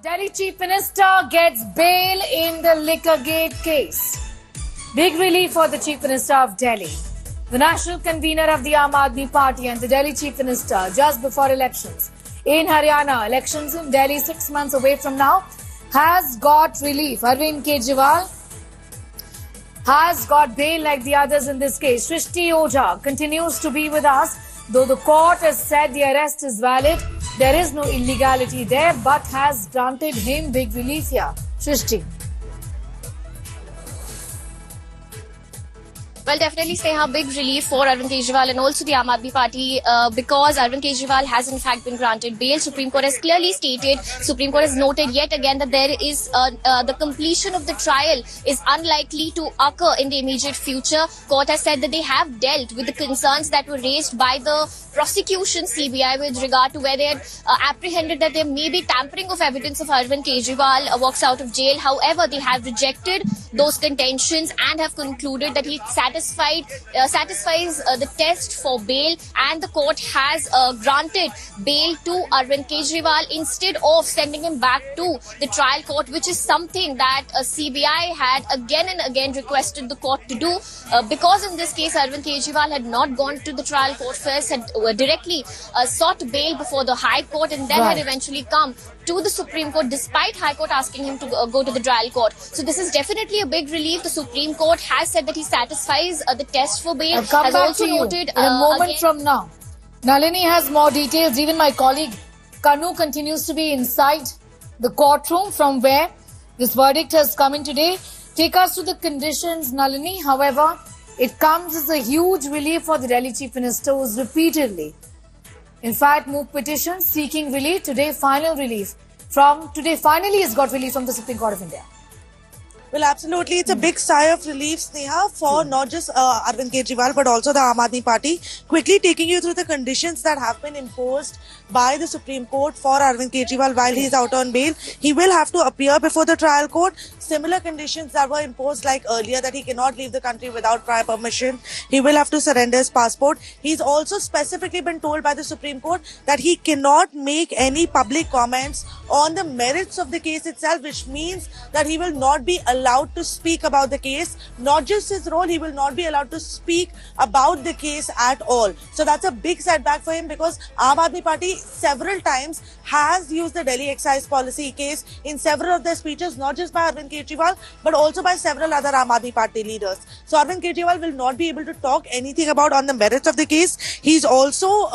Delhi Chief Minister gets bail in the Liquorgate case. Big relief for the Chief Minister of Delhi. The national convener of the Aam Aadmi Party and the Delhi Chief Minister just before elections in Haryana, elections in Delhi 6 months away from now, has got relief. Arvind Kejriwal has got bail like the others in this case. Shrishti Ojha continues to be with us. Though the court has said the arrest is valid, there is no illegality there, but has granted him big relief here. Shrishti. Well, definitely Sneha, big relief for Arvind Kejriwal and also the Aam Aadmi Party because Arvind Kejriwal has in fact been granted bail. Supreme Court has clearly stated, Supreme Court has noted yet again that there is the completion of the trial is unlikely to occur in the immediate future. Court has said that they have dealt with the concerns that were raised by the prosecution CBI with regard to where they had apprehended that there may be tampering of evidence of Arvind Kejriwal walks out of jail. However, they have rejected those contentions and have concluded that he satisfies the test for bail, and the court has granted bail to Arvind Kejriwal instead of sending him back to the trial court, which is something that CBI had again and again requested the court to do because in this case Arvind Kejriwal had not gone to the trial court first, had directly sought bail before the High Court and then had eventually come to the Supreme Court despite High Court asking him to go to the trial court. So this is definitely a big relief. The Supreme Court has said that he satisfies the test for bail. I'll come has back also to you noted in a moment again, from now. Nalini has more details. Even my colleague Kanu continues to be inside the courtroom from where this verdict has come in today. Take us to the conditions, Nalini. However, it comes as a huge relief for the Delhi Chief Minister, who's repeatedly, in fact, moved petitions seeking relief. Today, finally has got relief from the Supreme Court of India. Well, absolutely. It's a big sigh of relief, Sneha, for not just Arvind Kejriwal, but also the Aam Aadmi Party. Quickly taking you through the conditions that have been imposed by the Supreme Court for Arvind Kejriwal while he is out on bail. He will have to appear before the trial court. Similar conditions that were imposed like earlier, that he cannot leave the country without prior permission. He will have to surrender his passport. He's also specifically been told by the Supreme Court that he cannot make any public comments on the merits of the case itself, which means that he will not be allowed to speak about the case. Not just his role, he will not be allowed to speak about the case at all. So that's a big setback for him because Aam Aadmi Party several times has used the Delhi excise policy case in several of their speeches, not just by Arvind Kejriwal, but also by several other Aam Aadmi Party leaders. So Arvind Kejriwal will not be able to talk anything about on the merits of the case. He's also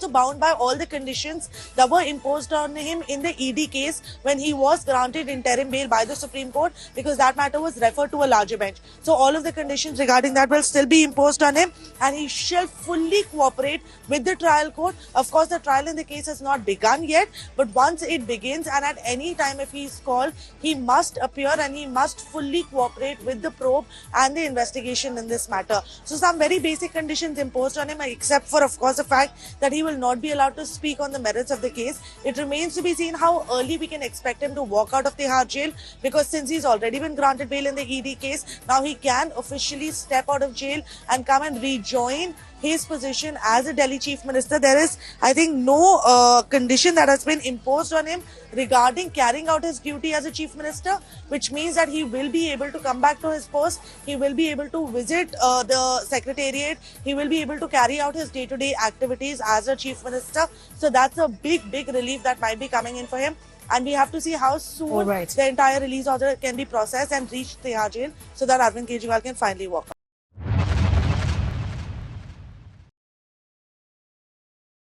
bound by all the conditions that were imposed on him in the ED case when he was granted interim bail by the Supreme Court, because that matter was referred to a larger bench. So all of the conditions regarding that will still be imposed on him, and he shall fully cooperate with the trial court. Of course, the trial in the case has not begun yet, but once it begins, and at any time if he is called, he must appear and he must fully cooperate with the probe and the investigation in this matter. So some very basic conditions imposed on him, except for, of course, the fact that he will not be allowed to speak on the merits of the case. It remains to be seen how early we can expect him to walk out of Tihar jail, because since he's already been granted bail in the ED case, now he can officially step out of jail and come and rejoin his position as a Delhi Chief Minister. There is, I think, no condition that has been imposed on him regarding carrying out his duty as a Chief Minister, which means that he will be able to come back to his post, he will be able to visit the Secretariat, he will be able to carry out his day-to-day activities as a Chief Minister. So that's a big relief that might be coming in for him. And we have to see how soon the entire release order can be processed and reach Tihar jail so that Arvind Kejriwal can finally walk out.